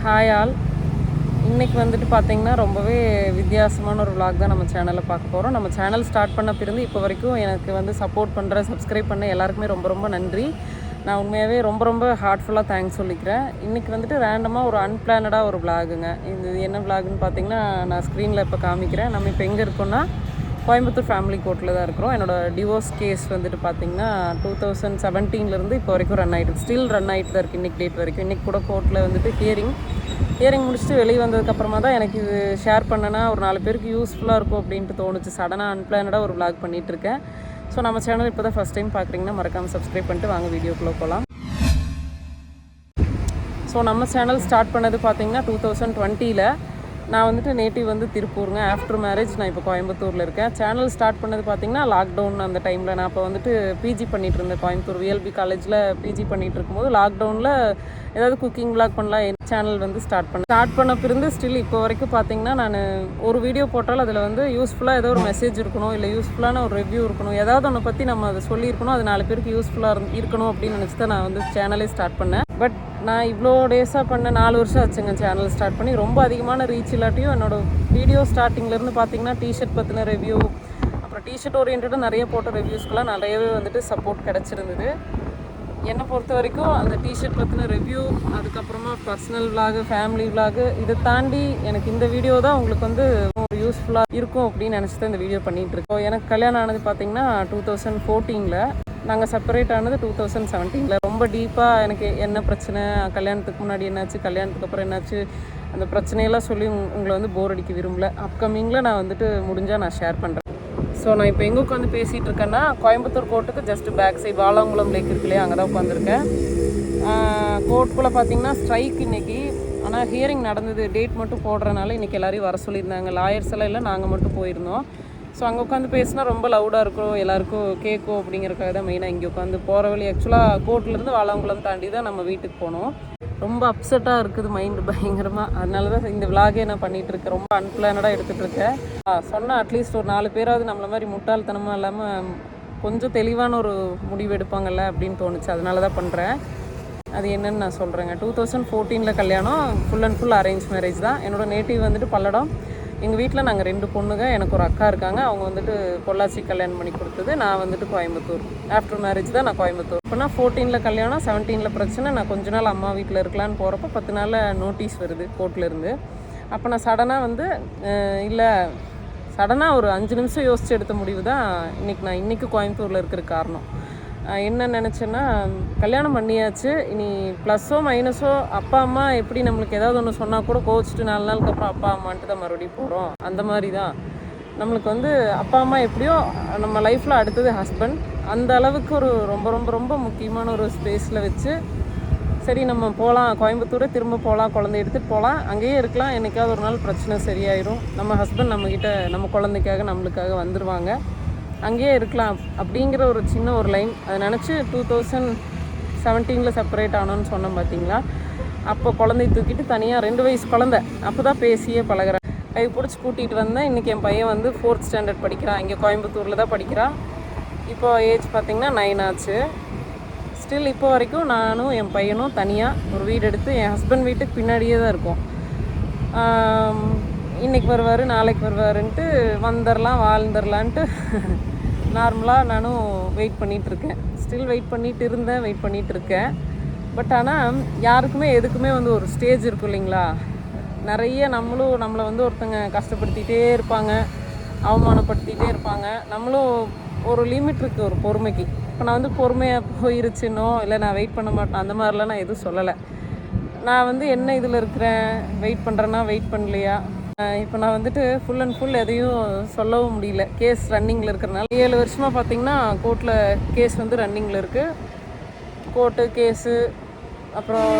Hi all. இன்றைக்கி வந்துட்டு பார்த்திங்கன்னா ரொம்பவே வித்தியாசமான ஒரு vlog தான் நம்ம சேனலில் பார்க்க போகிறோம். நம்ம சேனல் ஸ்டார்ட் பண்ண பிறந்து இப்போ வரைக்கும் எனக்கு வந்து சப்போர்ட் பண்ணுற, சப்ஸ்கிரைப் பண்ண எல்லாருக்குமே ரொம்ப ரொம்ப நன்றி. நான் உண்மையாகவே ரொம்ப ரொம்ப ஹார்ட்ஃபுல்லாக தேங்க்ஸ் சொல்லிக்கிறேன். இன்றைக்கி வந்துட்டு ரேண்டமாக ஒரு அன்பிளானடாக ஒரு vlogங்க. இது என்ன vlogன்னு பார்த்திங்கன்னா நான் ஸ்க்ரீனில் இப்போ காமிக்கிறேன். நம்ம இப்போ எங்கே இருக்கோன்னா கோயம்புத்தூர் ஃபேமிலி கோர்ட்டில் தான் இருக்கிறோம். என்னோடய டிவோர்ஸ் கேஸ் வந்துட்டு பார்த்திங்கன்னா 2017 இப்போ வரைக்கும் ரன் ஆகிட்டு ஸ்டில் ரன் ஆகிட்டு தான் இருக்குது இன்றைக்கி டேட் வரைக்கும். இன்றைக்கி கூட கோர்ட்டில் வந்துட்டு ஹியரிங் முடிச்சுட்டு வெளியே வந்ததுக்கப்புறமா தான் எனக்கு இது ஷேர் பண்ணனா ஒரு 4 பேருக்கு யூஸ்ஃபுல்லாக இருக்கும் அப்படின்ட்டு தோணுச்சு. சடனாக அன்பிளானடாக ஒரு vlog பண்ணிகிட்ருக்கேன். ஸோ நம்ம சேனல் இப்போ தான் ஃபஸ்ட் டைம் பார்க்குறீங்கன்னா மறக்காமல் சப்ஸ்கிரைப் பண்ணிட்டு வாங்க வீடியோக்குள்ளே போகலாம். ஸோ நம்ம சேனல் ஸ்டார்ட் பண்ணது பார்த்திங்கன்னா 2020. நான் வந்துட்டு நேட்டிவ் வந்து திருப்பூருங்க. ஆஃப்டர் மேரேஜ் நான் இப்போ கோயம்புத்தூரில் இருக்கேன். சேனல் ஸ்டார்ட் பண்ணது பார்த்திங்கன்னா லாக்டவுன் அந்த டைமில். நான் இப்போ வந்துட்டு பிஜி பண்ணிகிட்டு இருந்தேன் கோயம்புத்தூர் விஎல்பி காலேஜில் பிஜி பண்ணிகிட்டு இருக்கும்போது லாக்டவுனில் ஏதாவது குக்கிங் vlog பண்ணலாம் சேனல் வந்து ஸ்டார்ட் பண்ண பிறந்து ஸ்டில் இப்போ வரைக்கும் பார்த்திங்கன்னா நான் ஒரு வீடியோ போட்டாலும் அதில் வந்து யூஸ்ஃபுல்லாக ஏதோ ஒரு மெசேஜ் இருக்கணும், இல்லை யூஸ்ஃபுல்லான ஒரு ரிவ்யூ இருக்கணும், ஏதாவது ஒன்றை பற்றி நம்ம அதை சொல்லியிருக்கணும், அது 4 பேருக்கு யூஸ்ஃபுல்லாக இருக்கணும் அப்படின்னு நினச்சி தான் நான் வந்து சேனலே ஸ்டார்ட் பண்ணேன். பட் நான் இவ்வளோ டேஸாக பண்ண 4 வருஷம் ஆச்சுங்க சேனல் ஸ்டார்ட் பண்ணி. ரொம்ப அதிகமான ரீச் இல்லாட்டியும் என்னோடய வீடியோ ஸ்டார்டிங்லேருந்து பார்த்திங்கன்னா டிஷர்ட் பற்றின ரிவ்யூ, அப்புறம் டிஷர்ட் ஓரியன்டாக நிறைய போட்ட ரிவ்யூஸ்க்கெலாம் நிறையவே வந்துட்டு சப்போர்ட் கிடச்சிருந்தது. என்னை பொறுத்த வரைக்கும் அந்த டிஷர்ட் பற்றின ரிவ்யூ, அதுக்கப்புறமா பர்சனல் vlog, ஃபேமிலி vlog, இதை தாண்டி எனக்கு இந்த வீடியோ தான் உங்களுக்கு வந்து யூஸ்ஃபுல்லாக இருக்கும் அப்படின்னு நினச்சி தான் இந்த வீடியோ பண்ணிகிட்ருக்கோம். எனக்கு கல்யாணம் ஆனது பார்த்திங்கன்னா 2014. நாங்கள் செப்பரேட் ஆனது 2017. ரொம்ப டீப்பாக எனக்கு என்ன பிரச்சனை, கல்யாணத்துக்கு முன்னாடி என்னாச்சு, கல்யாணத்துக்கு அப்புறம் என்னாச்சு, அந்த பிரச்சனையெல்லாம் சொல்லி உங்களை வந்து போர் அடிக்க விரும்பல. அப்கமிங்கில் நான் வந்துட்டு முடிஞ்சால் நான் ஷேர் பண்ணுறேன். ஸோ நான் இப்போ எங்கே உட்காந்து பேசிகிட்டு இருக்கேன்னா கோயம்புத்தூர் கோர்ட்டுக்கு just back side Valankulam lake இருக்கு இல்லையா, அங்கே தான் உட்காந்துருக்கேன். கோர்ட்டுக்குள்ளே பார்த்தீங்கன்னா ஸ்ட்ரைக் இன்றைக்கி. ஆனால் ஹியரிங் நடந்தது, டேட் மட்டும் போடுறதுனால இன்றைக்கி எல்லோரையும் வர சொல்லியிருந்தாங்க. லாயர்ஸ் எல்லாம் இல்லை, நாங்கள் மட்டும் போயிருந்தோம். ஸோ அங்கே உட்காந்து பேசினா ரொம்ப லவுடாக இருக்கும், எல்லாேருக்கும் கேட்கும் அப்படிங்கிறக்காக தான் மெயினாக இங்கே உட்காந்து போகிற வழி. ஆக்சுவலாக கோர்ட்லேருந்து வாலாங்குளம் தாண்டி தான் நம்ம வீட்டுக்கு போனோம். ரொம்ப அப்செட்டாக இருக்குது மைண்டு பயங்கரமாக. அதனால தான் இந்த விலாகே நான் பண்ணிகிட்ருக்கேன். ரொம்ப அன்பிளானடாக எடுத்துகிட்ருக்கேன். சொன்னால் அட்லீஸ்ட் ஒரு 4 பேராவது நம்மள மாதிரி முட்டாள்தனமாக இல்லாமல் கொஞ்சம் தெளிவான ஒரு முடிவு எடுப்பாங்கள்ல அப்படின்னு தோணுச்சு. அதனால தான் பண்ணுறேன். அது என்னென்னு நான் சொல்கிறேங்க. 2014 கல்யாணம், full and full arrange marriage தான். என்னோடய நேட்டிவ் வந்துட்டு பல்லடம். எங்கள் வீட்டில் நாங்கள் 2 பொண்ணுங்க, எனக்கு ஒரு அக்கா இருக்காங்க. அவங்க வந்துட்டு பொள்ளாச்சி கல்யாணம் பண்ணி கொடுத்தது. நான் வந்துட்டு கோயம்புத்தூர். ஆஃப்டர் மேரேஜ் தான் நான் கோயம்புத்தூர். இப்போனா 14 கல்யாணம், 17 பிரச்சனை. நான் கொஞ்ச நாள் அம்மா வீட்டில் இருக்கலான்னு போகிறப்ப 10 நாளில் நோட்டீஸ் வருது கோர்ட்லேருந்து. அப்போ நான் சடனாக வந்து இல்லை சடனாக ஒரு 5 நிமிஷம் யோசித்து எடுத்த முடிவு தான் இன்றைக்கி கோயம்புத்தூரில் இருக்கிற காரணம். என்ன நினச்சேன்னா, கல்யாணம் பண்ணியாச்சு, இனி ப்ளஸ்ஸோ மைனஸோ அப்பா அம்மா எப்படி நம்மளுக்கு ஏதாவது ஒன்று சொன்னால் கூட கோச்சிட்டு 4 நாளுக்கு அப்புறம் அப்பா அம்மான்ட்டு தான் மறுபடியும் போகிறோம். அந்த மாதிரி தான் நம்மளுக்கு வந்து அப்பா அம்மா எப்படியோ நம்ம லைஃப்பில் அடுத்தது ஹஸ்பண்ட். அந்த அளவுக்கு ஒரு ரொம்ப ரொம்ப ரொம்ப முக்கியமான ஒரு ஸ்பேஸில் வச்சு சரி நம்ம போகலாம், கோயம்புத்தூரே திரும்ப போகலாம், குழந்தை எடுத்துகிட்டு போகலாம், அங்கேயே இருக்கலாம், என்றைக்காவது ஒரு நாள் பிரச்சனை சரியாயிரும், நம்ம ஹஸ்பண்ட் நம்மக்கிட்ட நம்ம குழந்தைக்காக நம்மளுக்காக வந்துடுவாங்க, அங்கேயே இருக்கலாம் அப்படிங்கிற ஒரு சின்ன ஒரு லைன். அதை நினச்சி 2017 செப்பரேட் ஆனோன்னு சொன்னோம் பார்த்தீங்களா. அப்போ குழந்தைய தூக்கிட்டு தனியாக 2 வயசு குழந்தை அப்போ தான் பேசியே பழகிறேன். கை பிடிச்சி கூட்டிகிட்டு வந்தேன். இன்றைக்கி என் பையன் வந்து 4th ஸ்டாண்டர்ட் படிக்கிறான். இங்கே கோயம்புத்தூரில் தான் படிக்கிறான். இப்போ ஏஜ் பார்த்திங்கன்னா 9 ஆச்சு. ஸ்டில் இப்போ வரைக்கும் நானும் என் பையனும் தனியாக ஒரு வீடு எடுத்து என் ஹஸ்பண்ட் வீட்டுக்கு பின்னாடியே தான் இருக்கோம். இன்றைக்கி வருவார், நாளைக்கு வருவாருன்ட்டு வந்துடலாம் வாழ்ந்துடலான்ட்டு நார்மலாக நானும் வெயிட் பண்ணிகிட்ருக்கேன். ஸ்டில் வெயிட் பண்ணிகிட்ருக்கேன். பட் ஆனால் யாருக்குமே எதுக்குமே வந்து ஒரு ஸ்டேஜ் இருக்கும் இல்லைங்களா. நிறைய நம்மளை வந்து ஒருத்தங்க கஷ்டப்படுத்திகிட்டே இருப்பாங்க, அவமானப்படுத்திகிட்டே இருப்பாங்க. நம்மளும் ஒரு லிமிட் இருக்குது ஒரு பொறுமைக்கு. இப்போ நான் வந்து பொறுமையாக போயிருச்சுன்னோ இல்லை நான் வெயிட் பண்ண மாட்டேன் அந்த மாதிரிலாம் நான் எதுவும் சொல்லலை. நான் வந்து என்ன இதில் இருக்கிறேன், வெயிட் பண்ணுறேன்னா வெயிட் பண்ணலையா. இப்போ நான் வந்துட்டு ஃபுல் அண்ட் ஃபுல் எதையும் சொல்லவும் முடியல. கேஸ் ரன்னிங்கில் இருக்கிறனால 7 வருஷமாக பார்த்திங்கன்னா கோர்ட்டில் கேஸ் வந்து ரன்னிங்கில் இருக்குது. கோர்ட்டு கேஸு, அப்புறம்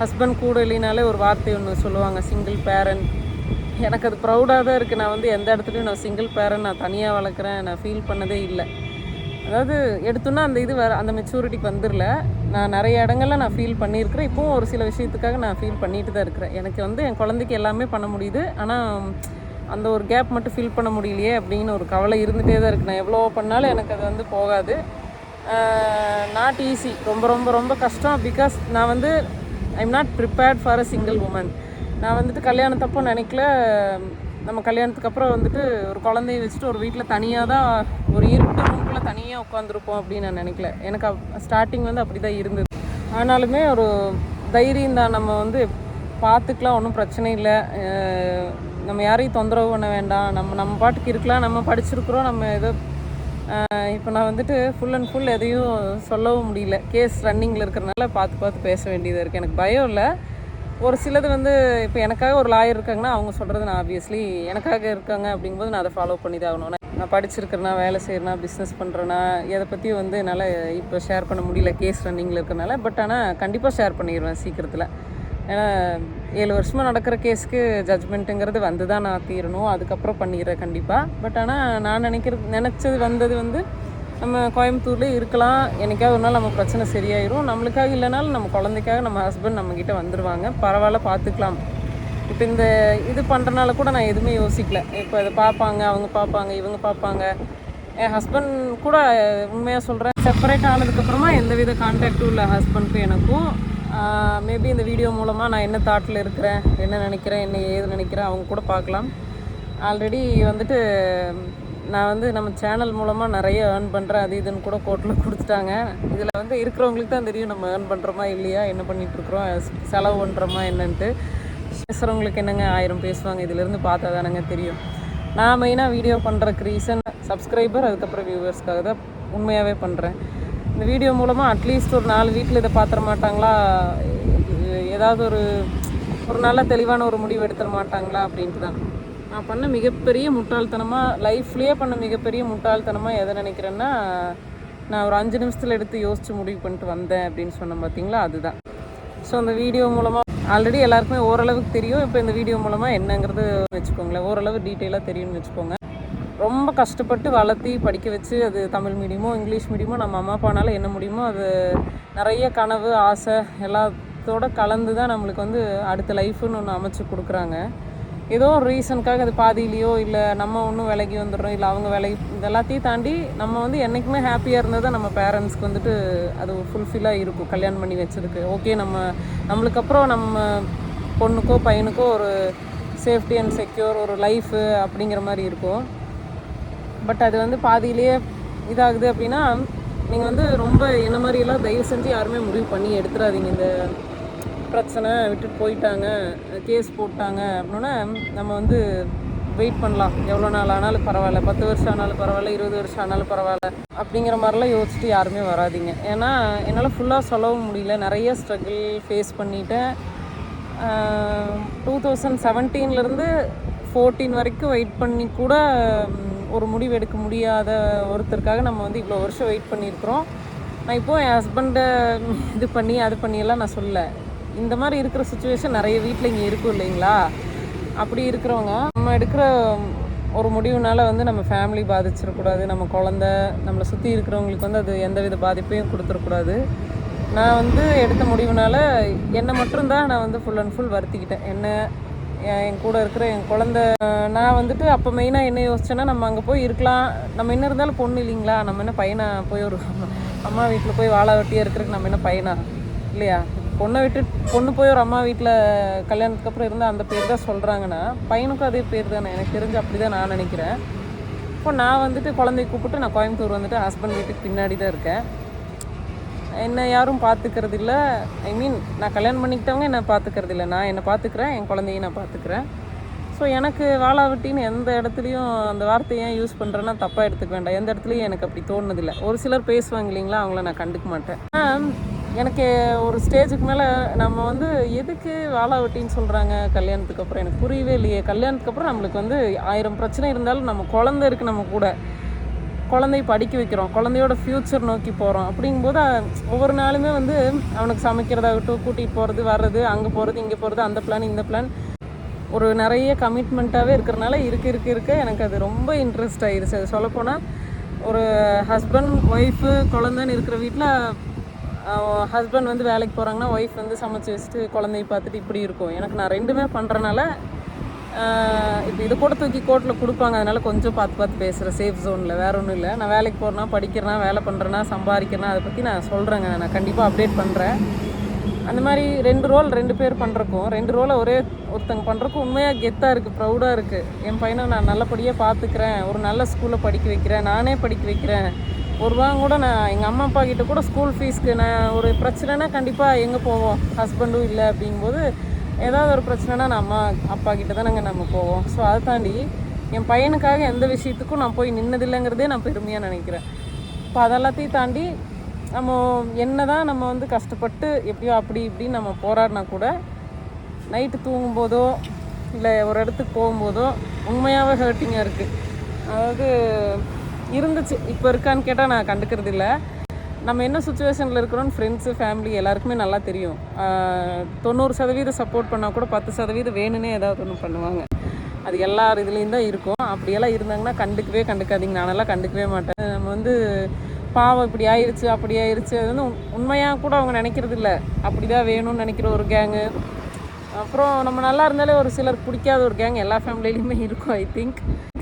ஹஸ்பண்ட் கூட இல்லைனாலே ஒரு வார்த்தை ஒன்று சொல்லுவாங்க, சிங்கிள் பேரண்ட். எனக்கு அது ப்ரௌடாக தான் இருக்குது. நான் வந்து எந்த இடத்துலையும் நான் சிங்கிள் பேரண்ட், நான் தனியாக வளர்க்குறேன், நான் ஃபீல் பண்ணதே இல்லை. அதாவது எடுத்தோன்னா அந்த இது அந்த மெச்சூரிட்டிக்கு வந்துடல. நான் நிறைய இடங்கள்ல நான் ஃபீல் பண்ணியிருக்கிறேன். இப்போவும் ஒரு சில விஷயத்துக்காக நான் ஃபீல் பண்ணிட்டு தான் இருக்கிறேன். எனக்கு வந்து என் குழந்தைக்கு எல்லாமே பண்ண முடியுது, ஆனால் அந்த ஒரு கேப் மட்டும் ஃபில் பண்ண முடியலையே அப்படின்னு ஒரு கவலை இருந்துகிட்டே தான் இருக்குது. நான் எவ்வளோ பண்ணாலும் எனக்கு அது வந்து போகாது. நாட் ஈஸி, ரொம்ப ரொம்ப ரொம்ப கஷ்டம். பிகாஸ் நான் வந்து I'm not prepared for a single woman. நான் வந்துட்டு கல்யாணத்தப்போ நினைக்கல நம்ம கல்யாணத்துக்கு அப்புறம் வந்துட்டு ஒரு குழந்தைய வச்சுட்டு ஒரு வீட்டில் தனியாக தான் ஒரு இருட்டு ரூம்குள்ளே தனியாக உட்காந்துருப்போம் அப்படின்னு நான் நினைக்கல. எனக்கு ஸ்டார்டிங் வந்து அப்படி தான் இருந்தது. ஆனாலுமே ஒரு தைரியம் தான், நம்ம வந்து பார்த்துக்கலாம், ஒன்றும் பிரச்சனை இல்லை, நம்ம யாரையும் தொந்தரவு பண்ண வேண்டாம், நம்ம பாட்டுக்கு இருக்கலாம், நம்ம படிச்சிருக்கிறோம், நம்ம ஏதோ இப்போ நான் வந்துட்டு ஃபுல் அண்ட் ஃபுல் எதையும் சொல்லவும் முடியல. கேஸ் ரன்னிங்கில் இருக்கிறனால பார்த்து பேச வேண்டியதாக இருக்குது. எனக்கு பயம் இல்லை. ஒரு சிலது வந்து இப்போ எனக்காக ஒரு லாயர் இருக்காங்கன்னா அவங்க சொல்கிறது நான் ஆப்வியஸ்லி எனக்காக இருக்காங்க அப்படிங்கும்போது நான் அதை ஃபாலோ பண்ணி தான் ஆகணும். நான் படிச்சிருக்கிறேனா, வேலை செய்கிறேனா, பிஸ்னஸ் பண்ணுறேன்னா, எதை பற்றியும் வந்து என்னால் இப்போ ஷேர் பண்ண முடியல கேஸ் ரன்னிங்கில் இருக்கிறனால. பட் ஆனால் கண்டிப்பாக ஷேர் பண்ணிடுவேன் சீக்கிரத்தில். ஏன்னா 7 வருஷமாக நடக்கிற கேஸுக்கு ஜட்ஜ்மெண்ட்டுங்கிறது வந்து தான் நான் தீரணும், அதுக்கப்புறம் பண்ணிடுறேன் கண்டிப்பாப். பட் ஆனால் நான் நினச்சது வந்தது வந்து நம்ம கோயம்புத்தூர்லேயே இருக்கலாம், என்றைக்காவது ஒரு நாள் நம்ம பிரச்சனை சரியாயிரும், நம்மளுக்காக இல்லைனாலும் நம்ம குழந்தைக்காக நம்ம ஹஸ்பண்ட் நம்மக்கிட்ட வந்துடுவாங்க, பரவாயில்ல பார்த்துக்கலாம். இப்போ இந்த இது பண்ணுறனால கூட நான் எதுவுமே யோசிக்கல. இப்போ இதை பார்ப்பாங்க, அவங்க பார்ப்பாங்க, இவங்க பார்ப்பாங்க. என் ஹஸ்பண்ட் கூட உண்மையாக சொல்கிறேன், செப்பரேட் ஆனதுக்கப்புறமா எந்த வித கான்டாக்டும் இல்லை ஹஸ்பண்ட்க்கும் எனக்கும். மேபி இந்த வீடியோ மூலமாக நான் என்ன தாட்டில் இருக்கிறேன், என்ன நினைக்கிறேன், என்ன ஏது நினைக்கிறேன் அவங்க கூட பார்க்கலாம். ஆல்ரெடி வந்துட்டு நான் வந்து நம்ம சேனல் மூலமாக நிறைய ஏர்ன் பண்ணுறேன், அது இதுன்னு கூட கோர்ட்டில் கொடுத்துட்டாங்க. இதில் வந்து இருக்கிறவங்களுக்கு தான் தெரியும் நம்ம ஏர்ன் பண்ணுறோமா இல்லையா, என்ன பண்ணிகிட்ருக்குறோம், செலவு பண்ணுறோமா என்னன்ட்டு. பேசுகிறவங்களுக்கு என்னங்க 1000 பேசுவாங்க, இதிலேருந்து பார்த்தா தானங்க தெரியும். நான் மெயினாக வீடியோ பண்ணுறதுக்கு ரீசன் சப்ஸ்கிரைபர், அதுக்கப்புறம் வியூவர்ஸ்க்காக தான் உண்மையாகவே பண்ணுறேன். இந்த வீடியோ மூலமாக அட்லீஸ்ட் ஒரு 4 வீட்டில் இதை பார்த்துட மாட்டாங்களா, ஏதாவது ஒரு நல்ல தெளிவான ஒரு முடிவு எடுத்துட மாட்டாங்களா அப்படின்ட்டு தான். நான் பண்ண மிகப்பெரிய முட்டாள்தனமாக, லைஃப்லேயே பண்ண மிகப்பெரிய முட்டாள்தனமாக எதை நினைக்கிறேன்னா, நான் ஒரு 5 நிமிஷத்தில் எடுத்து யோசித்து முடிவு பண்ணிட்டு வந்தேன் அப்படின்னு சொன்னேன் பார்த்தீங்களா, அதுதான். ஸோ அந்த வீடியோ மூலமாக ஆல்ரெடி எல்லாருக்குமே ஓரளவுக்கு தெரியும். இப்போ இந்த வீடியோ மூலமாக என்னங்கிறது வச்சுக்கோங்களேன், ஓரளவு டீட்டெயிலாக தெரியும்னு வச்சுக்கோங்க. ரொம்ப கஷ்டப்பட்டு வளர்த்தி படிக்க வச்சு, அது தமிழ் மீடியமோ இங்கிலீஷ் மீடியமோ நம்ம அம்மா அப்பானால என்ன முடியுமோ அது நிறைய கனவு ஆசை எல்லாத்தோட கலந்து தான் நம்மளுக்கு வந்து அடுத்த லைஃப்னு ஒன்று அமைச்சு கொடுக்குறாங்க. ஏதோ ஒரு ரீசனுக்காக அது பாதியிலையோ இல்லை நம்ம ஒன்றும் விலகி வந்துடுறோம், இல்லை அவங்க விலகி, இது எல்லாத்தையும் தாண்டி நம்ம வந்து என்றைக்குமே ஹாப்பியாக இருந்தால் தான் நம்ம பேரண்ட்ஸ்க்கு வந்துட்டு அது ஃபுல்ஃபில்லாக இருக்கும். கல்யாணம் பண்ணி வச்சதுக்கு ஓகே, நம்மளுக்கு அப்புறம் நம்ம பொண்ணுக்கோ பையனுக்கோ ஒரு சேஃப்டி அண்ட் செக்யூர் ஒரு லைஃபு அப்படிங்கிற மாதிரி இருக்கும். பட் அது வந்து பாதியிலேயே இதாகுது அப்படின்னா, நீங்கள் வந்து ரொம்ப என்ன மாதிரியெல்லாம் தயவு செஞ்சு யாருமே முடிவு பண்ணி எடுத்துடாதீங்க. இந்த பிரச்சனை விட்டுட்டு போயிட்டாங்க, கேஸ் போட்டாங்க அப்படின்னா நம்ம வந்து வெயிட் பண்ணலாம், எவ்வளோ நாள் ஆனாலும் பரவாயில்ல, 10 வருஷம் ஆனாலும் பரவாயில்ல, 20 வருஷம் ஆனாலும் பரவாயில்ல அப்படிங்கிற மாதிரிலாம் யோசிச்சுட்டு யாருமே வராதிங்க. ஏன்னா என்னால் ஃபுல்லாக சொல்லவும் முடியல, நிறைய ஸ்ட்ரகிள் ஃபேஸ் பண்ணிவிட்டேன். 2017 14 வரைக்கும் வெயிட் பண்ணி கூட ஒரு முடிவு எடுக்க முடியாத ஒருத்தருக்காக நம்ம வந்து இவ்வளோ வருஷம் வெயிட் பண்ணியிருக்கிறோம். நான் இப்போது என் ஹஸ்பண்டை இது பண்ணி அது பண்ணியெல்லாம் நான் சொல்லலை. இந்த மாதிரி இருக்கிற சுச்சுவேஷன் நிறைய வீட்டில் இங்கே இருக்கும் இல்லைங்களா. அப்படி இருக்கிறவங்க நம்ம எடுக்கிற ஒரு முடிவுனால வந்து நம்ம ஃபேமிலி பாதிச்சிடக்கூடாது, நம்ம குழந்த நம்மளை சுற்றி இருக்கிறவங்களுக்கு வந்து அது எந்தவித பாதிப்பையும் கொடுத்துடக்கூடாது. நான் வந்து எடுத்த முடிவுனால என்னை மட்டும்தான் நான் வந்து ஃபுல் அண்ட் ஃபுல் வருத்திக்கிட்டேன். என் கூட இருக்கிற என் குழந்த நான் வந்துட்டு அப்போ மெயினாக என்ன யோசிச்சேன்னா, நம்ம அங்கே போய் இருக்கலாம், நம்ம என்ன இருந்தாலும் பொண்ணு இல்லைங்களா, நம்ம என்ன பையனா போய் ஒரு அம்மா வீட்டில் போய் வாழை வெட்டியாக இருக்கிறதுக்கு நம்ம என்ன பையனா இல்லையா. பொண்ணு போய் ஒரு அம்மா வீட்டில் கல்யாணத்துக்கு அப்புறம் இருந்தால் அந்த பேர் தான் சொல்கிறாங்கன்னா, பையனுக்கும் அதே பேர் தானே, எனக்கு தெரிஞ்சு அப்படி தான் நான் நினைக்கிறேன். இப்போ நான் வந்துட்டு குழந்தைய கூப்பிட்டு நான் கோயம்புத்தூர் வந்துட்டு ஹஸ்பண்ட் வீட்டுக்கு பின்னாடி தான் இருக்கேன். என்னை யாரும் பார்த்துக்கிறது இல்லை. நான் கல்யாணம் பண்ணிக்கிட்டவங்க என்னை பார்த்துக்கிறது இல்லை, நான் என்னை பார்த்துக்கிறேன், என் குழந்தையும் நான் பார்த்துக்கிறேன். ஸோ எனக்கு வாழாவட்டின்னு எந்த இடத்துலையும் அந்த வார்த்தையை ஏன் யூஸ் பண்ணுறேன்னா தப்பாக எடுத்துக்க வேண்டாம். எந்த இடத்துலையும் எனக்கு அப்படி தோணுதில்லை. ஒரு சிலர் பேசுவாங்க இல்லைங்களா, அவங்கள நான் கண்டுக்க மாட்டேன். எனக்கு ஒரு ஸ்டேஜுக்கு மேலே நம்ம வந்து எதுக்கு வாழாவட்டின்னு சொல்கிறாங்க கல்யாணத்துக்கு அப்புறம், எனக்கு புரியவே இல்லையே. கல்யாணத்துக்கு அப்புறம் நம்மளுக்கு வந்து 1000 பிரச்சனை இருந்தாலும் நம்ம குழந்தை இருக்குது, நம்ம கூட குழந்தைய படிக்க வைக்கிறோம், குழந்தையோட ஃப்யூச்சர் நோக்கி போகிறோம். அப்படிங்கும்போது ஒவ்வொரு நாளுமே வந்து அவனுக்கு சமைக்கிறதாகட்டும், கூட்டிகிட்டு போகிறது வர்றது, அங்கே போகிறது இங்கே போகிறது, அந்த பிளான் இந்த பிளான், ஒரு நிறைய கமிட்மெண்ட்டாகவே இருக்கிறனால இருக்க எனக்கு அது ரொம்ப இன்ட்ரெஸ்ட் ஆகிடுச்சு. அது சொல்லப்போனால் ஒரு ஹஸ்பண்ட் ஒய்ஃபு குழந்தைன்னு இருக்கிற வீட்டில் ஹஸ்பண்ட் வந்து வேலைக்கு போகிறாங்கன்னா ஒய்ஃப் வந்து சமைச்சு வச்சுட்டு குழந்தைய பார்த்துட்டு இப்படி இருக்கும். எனக்கு நான் ரெண்டுமே பண்ணுறனால இப்போ இது கூட தூக்கி கோர்ட்டில் கொடுப்பாங்க, அதனால் கொஞ்சம் பார்த்து பேசுகிறேன் சேஃப் ஜோனில், வேறு ஒன்றும் இல்லை. நான் வேலைக்கு போகிறேன்னா, படிக்கிறேன்னா, வேலை பண்ணுறேன்னா, சம்பாதிக்கிறேன்னா, அதை பற்றி நான் சொல்கிறேங்க, நான் கண்டிப்பாக அப்டேட் பண்ணுறேன். அந்த மாதிரி 2 ரோல் 2 பேர் பண்ணுறக்கும் 2 ரோலை ஒருத்தங்க பண்ணுறக்கும் உண்மையாக கெத்தாக இருக்குது, ப்ரௌடாக இருக்குது. என் பையனை நான் நல்லபடியாக பார்த்துக்கிறேன், ஒரு நல்ல ஸ்கூலில் படிக்க வைக்கிறேன், நானே படிக்க வைக்கிறேன். ஒரு வாரம் கூட நான் எங்கள் அம்மா அப்பா கிட்ட கூட ஸ்கூல் ஃபீஸ்க்கு நான் ஒரு பிரச்சனைனா கண்டிப்பாக எங்கே போவோம், ஹஸ்பண்டும் இல்லை அப்படிங்கும்போது ஏதாவது ஒரு பிரச்சனைனா நான் அம்மா அப்பா கிட்ட தான் நம்ம போவோம். ஸோ அதை தாண்டி என் பையனுக்காக எந்த விஷயத்துக்கும் நான் போய் நின்னதில்லைங்கிறதே நான் பெருமையாக நினைக்கிறேன். இப்போ அதெல்லாத்தையும் தாண்டி நம்ம என்ன தான் நம்ம வந்து கஷ்டப்பட்டு எப்படியோ அப்படி இப்படின்னு நம்ம போராடினா கூட நைட்டு தூங்கும்போதோ இல்லை ஒரு இடத்துக்கு போகும்போதோ உண்மையாகவே ஹர்ட்டிங்காக இருக்குது. அதாவது இருந்துச்சு, இப்போ இருக்கான்னு கேட்டால் நான் கண்டுக்கிறது இல்லை. நம்ம என்ன சுச்சுவேஷனில் இருக்கிறோன்னு ஃப்ரெண்ட்ஸு ஃபேமிலி எல்லாருக்குமே நல்லா தெரியும். 90% சப்போர்ட் பண்ணால் கூட 10% வேணும்னே ஏதாவது ஒன்று பண்ணுவாங்க. அது எல்லார் இதுலேயும் தான் இருக்கும். அப்படியெல்லாம் இருந்தாங்கன்னா கண்டுக்காதீங்க. நானெல்லாம் கண்டுக்கவே மாட்டேன். நம்ம வந்து பாவம் இப்படி ஆயிடுச்சு அப்படி ஆயிடுச்சு அது வந்து உண்மையாக கூட அவங்க நினைக்கிறது இல்லை. அப்படி தான் வேணும்னு நினைக்கிற ஒரு கேங்கு, அப்புறம் நம்ம நல்லா இருந்தாலே ஒரு சிலருக்கு பிடிக்காத ஒரு கேங் எல்லா ஃபேமிலியிலையுமே இருக்கும். ஐ திங்க்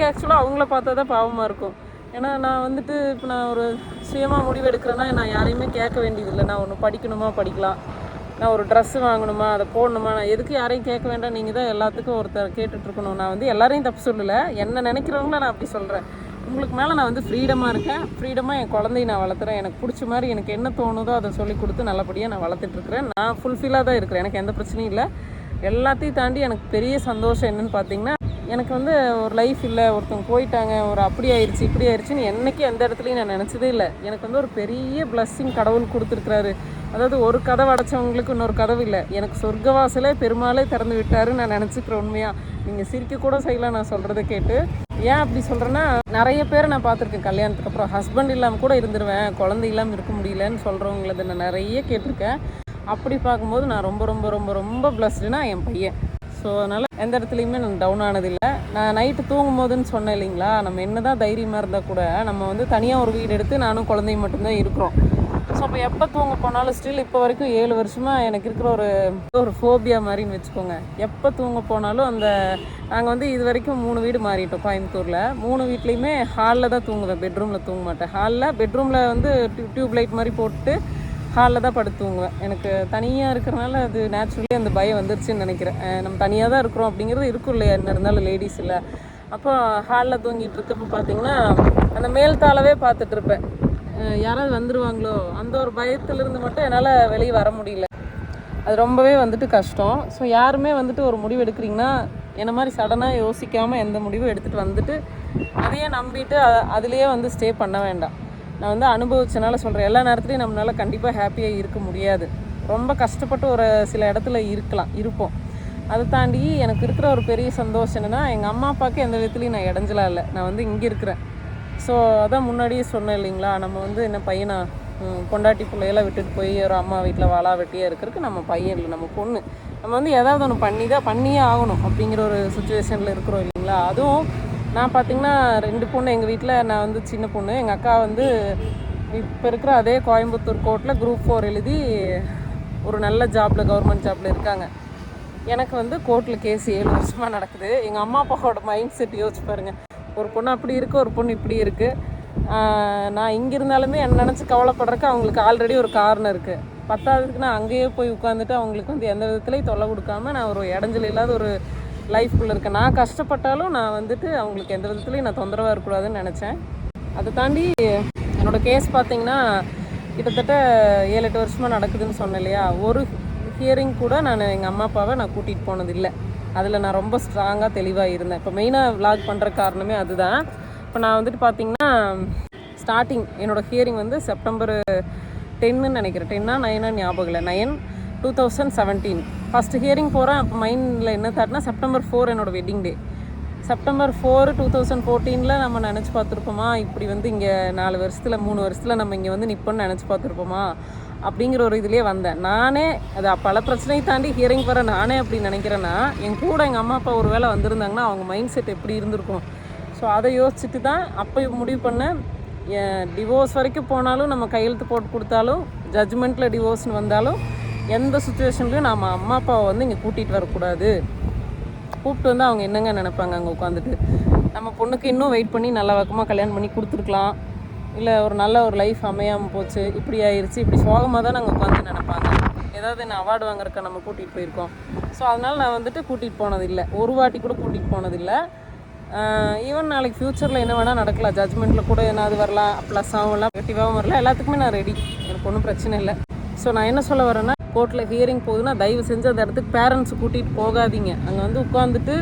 ஆக்சுவலாக அவங்கள பார்த்தா தான் பாவமாக இருக்கும். ஏன்னா நான் வந்துட்டு இப்போ நான் ஒரு சுயமாக முடிவு எடுக்கிறேன்னா நான் யாரையுமே கேட்க வேண்டியதில்லை. நான் ஒன்று படிக்கணுமா படிக்கலாம், நான் ஒரு ட்ரெஸ்ஸு வாங்கணுமா அதை போடணுமா, நான் எதுக்கு யாரையும் கேட்க வேண்டாம். நீங்கள் தான் எல்லாத்துக்கும் ஒருத்தர் கேட்டுட்ருக்கணும். நான் வந்து எல்லாரையும் தப்பு சொல்லலை, என்ன நினைக்கிறவங்கள நான் அப்படி சொல்கிறேன். உங்களுக்கு மேலே நான் வந்து ஃப்ரீடமாக இருக்கேன், ஃப்ரீடமாக என் குழந்தைய நான் வளர்த்துறேன். எனக்கு பிடிச்ச மாதிரி எனக்கு என்ன தோணுதோ அதை சொல்லி கொடுத்து நல்லபடியாக நான் வளர்த்துட்ருக்குறேன். நான் ஃபுல்ஃபில்லாக தான் இருக்கிறேன், எனக்கு எந்த பிரச்சனையும் இல்லை. எல்லாத்தையும் தாண்டி எனக்கு பெரிய சந்தோஷம் என்னென்னு பார்த்தீங்கன்னா, எனக்கு வந்து ஒரு லைஃப் இல்லை, ஒருத்தவங்க போயிட்டாங்க, ஒரு அப்படி ஆயிடுச்சு இப்படி ஆயிடுச்சுன்னு என்றைக்கும் எந்த இடத்துலையும் நான் நினச்சதே இல்லை. எனக்கு வந்து ஒரு பெரிய பிளஸ்ஸிங் கடவுள் கொடுத்துருக்குறாரு. அதாவது ஒரு கதவை அடைச்சவங்களுக்கு இன்னொரு கதவு இல்லை, எனக்கு சொர்க்கவாசலே பெருமாளே திறந்து விட்டாருன்னு நான் நினச்சிக்கிறேன். உண்மையாக நீங்கள் சிரிக்க கூட செய்யலாம் நான் சொல்கிறத கேட்டு. ஏன் அப்படி சொல்கிறேன்னா, நிறைய பேரை நான் பார்த்துருக்கேன் கல்யாணத்துக்கு அப்புறம் ஹஸ்பண்ட் இல்லாமல் கூட இருந்துருவேன், குழந்தை இல்லாமல் இருக்க முடியலன்னு சொல்கிறவங்களத நான் நிறைய கேட்டிருக்கேன். அப்படி பார்க்கும்போது நான் ரொம்ப ரொம்ப ரொம்ப ரொம்ப பிளஸ்டுனா என் பையன். ஸோ அதனால் எந்த இடத்துலையுமே நான் டவுன் ஆனதில்லை. நான் நைட்டு தூங்கும் போதுன்னு சொன்னேன் இல்லைங்களா, நம்ம என்ன தான் தைரியமாக இருந்தால் கூட நம்ம வந்து தனியாக ஒரு வீடு எடுத்து நானும் குழந்தையும் மட்டும்தான் இருக்கிறோம். ஸோ அப்போ எப்போ தூங்க போனாலும் ஸ்டில் இப்போ வரைக்கும் 7 வருஷமாக எனக்கு இருக்கிற ஒரு ஃபோபியா மாதிரின்னு வச்சுக்கோங்க. எப்போ தூங்க போனாலும் நாங்கள் வந்து இது வரைக்கும் 3 வீடு மாறிட்டோம் கோயம்புத்தூரில். 3 வீட்லேயுமே ஹாலில் தான் தூங்குவேன், பெட்ரூமில் தூங்க மாட்டேன். பெட்ரூமில் வந்து டியூப் லைட் மாதிரி போட்டு ஹாலில் தான் படுத்து தூங்குவேன். எனக்கு தனியாக இருக்கிறனால அது நேச்சுரலி அந்த பயம் வந்துருச்சுன்னு நினைக்கிறேன். நம்ம தனியாக தான் இருக்கிறோம் அப்படிங்கிறது இருக்கும் இல்லையா, என்ன இருந்தாலும் லேடிஸ் இல்லை. அப்போ ஹாலில் தூங்கிட்டு இருக்கப்போ பார்த்தீங்கன்னா அந்த மேல் தாளவே பார்த்துட்ருப்பேன், யாராவது வந்துடுவாங்களோ அந்த ஒரு பயத்திலிருந்து மட்டும் என்னால் வெளியே வர முடியல. அது ரொம்பவே வந்துட்டு கஷ்டம். ஸோ யாருமே வந்துட்டு ஒரு முடிவு எடுக்கிறீங்கன்னா என்ன மாதிரி சடனாக யோசிக்காமல் எந்த முடிவும் எடுத்துகிட்டு வந்துட்டு அதையே நம்பிட்டு அதுலேயே வந்து ஸ்டே பண்ண வேண்டாம். நான் வந்து அனுபவிச்சனால சொல்கிறேன், எல்லா நேரத்துலையும் நம்மளால் கண்டிப்பாக ஹாப்பியாக இருக்க முடியாது. ரொம்ப கஷ்டப்பட்டு ஒரு சில இடத்துல இருப்போம். அதை தாண்டி எனக்கு இருக்கிற ஒரு பெரிய சந்தோஷம் என்னென்னா, எங்கள் அம்மா அப்பாவுக்கு எந்த விதத்துலையும் நான் இடைஞ்சலாம் இல்லை. நான் வந்து இங்கே இருக்கிறேன். ஸோ அதான் முன்னாடியே சொன்னேன் இல்லைங்களா, நம்ம வந்து என்ன பையனா பொண்டாட்டி பிள்ளையெல்லாம் விட்டுட்டு போய் ஒரு அம்மா வீட்டில் வாழா வெட்டியாக இருக்கிறதுக்கு நம்ம பையன் இல்லை, நம்ம பொண்ணு. நம்ம வந்து ஏதாவது ஒன்று பண்ணியே ஆகணும் அப்படிங்கிற ஒரு சுச்சுவேஷனில் இருக்கிறோம் இல்லைங்களா. அதுவும் நான் பார்த்திங்கன்னா 2 பொண்ணு எங்கள் வீட்டில். நான் வந்து சின்ன பொண்ணு, எங்கள் அக்கா வந்து இப்போ இருக்கிற அதே கோயம்புத்தூர் கோர்ட்டில் குரூப் 4 எழுதி ஒரு நல்ல ஜாப்பில் கவர்மெண்ட் ஜாப்பில் இருக்காங்க. எனக்கு வந்து கோர்ட்டில் கேஸ் 7 வருஷமாக நடக்குது. எங்கள் அம்மா அப்பாவோட மைண்ட் செட் யோசிச்சு பாருங்கள். ஒரு பொண்ணு அப்படி இருக்குது, ஒரு பொண்ணு இப்படி இருக்குது. நான் இங்கே இருந்தாலுமே என்ன நினச்சி கவலைப்படுறக்கு அவங்களுக்கு ஆல்ரெடி ஒரு காரணம் இருக்குது. 10ஆவதுக்கு நான் அங்கேயே போய் உட்காந்துட்டு அவங்களுக்கு வந்து எந்த விதத்துலையும் தொல்லை கொடுக்காம நான் ஒரு இடைஞ்சல் இல்லாத ஒரு லைஃப்குள்ளே இருக்கேன். நான் கஷ்டப்பட்டாலும் நான் வந்துட்டு அவங்களுக்கு எந்த விதத்துலையும் நான் தொந்தரவாக இருக்கக்கூடாதுன்னு நினச்சேன். அதை தாண்டி என்னோடய கேஸ் பார்த்திங்கன்னா கிட்டத்தட்ட 7-8 வருஷமாக நடக்குதுன்னு சொன்னேன் இல்லையா. ஒரு ஹியரிங் கூட நான் எங்கள் அம்மா அப்பாவை நான் கூட்டிகிட்டு போனதில்லை. அதில் நான் ரொம்ப ஸ்ட்ராங்காக தெளிவாக இருந்தேன். இப்போ மெயினாக விளாக் பண்ணுற காரணமே அதுதான். இப்போ நான் வந்துட்டு பார்த்திங்கன்னா ஸ்டார்டிங் என்னோடய ஹியரிங் வந்து செப்டம்பர் 10ன்னு நினைக்கிறேன், 10ஆ 9ஆ ஞாபகம் இல்லை, 9 2017 ஃபஸ்ட்டு ஹியரிங் போகிறேன். அப்போ மைண்டில் என்ன தாட்னா செப்டம்பர் 4 என்னோடய வெட்டிங் டே. செப்டம்பர் 4 2014 நம்ம நினச்சி பார்த்துருப்போமா இப்படி வந்து இங்கே 4 வருஷத்தில் 3 வருஷத்தில் நம்ம இங்கே வந்து நிற்போன்னு நினச்சி பார்த்துருப்போமா அப்படிங்கிற ஒரு இதுலேயே வந்தேன். நானே அது பல பிரச்சனையை தாண்டி ஹியரிங் வர நானே அப்படி நினைக்கிறேன்னா, என் கூட எங்கள் அம்மா அப்பா ஒரு வேளை வந்திருந்தாங்கன்னா அவங்க மைண்ட் செட் எப்படி இருந்திருக்கும். ஸோ அதை யோசிச்சுட்டு தான் அப்போ முடிவு பண்ணேன், டிவோர்ஸ் வரைக்கும் போனாலும் நம்ம கையெழுத்து போட்டு கொடுத்தாலும் ஜட்ஜ்மெண்ட்டில் டிவோர்ஸ்னு வந்தாலும் எந்த சுச்சுவேஷன்லையும் நம்ம அம்மா அப்பாவை வந்து இங்கே கூட்டிகிட்டு வரக்கூடாது. கூப்பிட்டு வந்து அவங்க என்னங்க நினைப்பாங்க, அங்கே உட்காந்துட்டு நம்ம பொண்ணுக்கு இன்னும் வெயிட் பண்ணி நல்ல வக்கமாக கல்யாணம் பண்ணி கொடுத்துருக்கலாம், இல்லை ஒரு நல்ல ஒரு லைஃப் அமையாமல் போச்சு, இப்படி ஆயிடுச்சு, இப்படி சோகமாக தான் நாங்கள் உட்காந்து நினைப்பாங்க. ஏதாவது என்ன அவார்டு வாங்குறக்க நம்ம கூட்டிகிட்டு போயிருக்கோம். ஸோ அதனால் நான் வந்துட்டு கூட்டிகிட்டு போனதில்லை, ஒரு வாட்டி கூட கூட்டிகிட்டு போனதில்லை. ஈவன் நாளைக்கு ஃப்யூச்சரில் என்ன வேணால் நடக்கலாம், ஜட்ஜ்மெண்ட்டில் கூட என்னாவது வரலாம், ப்ளஸ்ஸாகவும் வரலாம், நெகட்டிவாகவும் வரலாம், எல்லாத்துக்குமே நான் ரெடி, எனக்கு ஒன்றும் பிரச்சனை இல்லை. ஸோ நான் என்ன சொல்ல வரேன்னா, கோர்ட்டில் ஹியரிங் போகுதுன்னா தயவு செஞ்சு அந்த இடத்துக்கு பேரண்ட்ஸ் கூட்டிகிட்டு போகாதீங்க. அங்கே வந்து உட்காந்துட்டு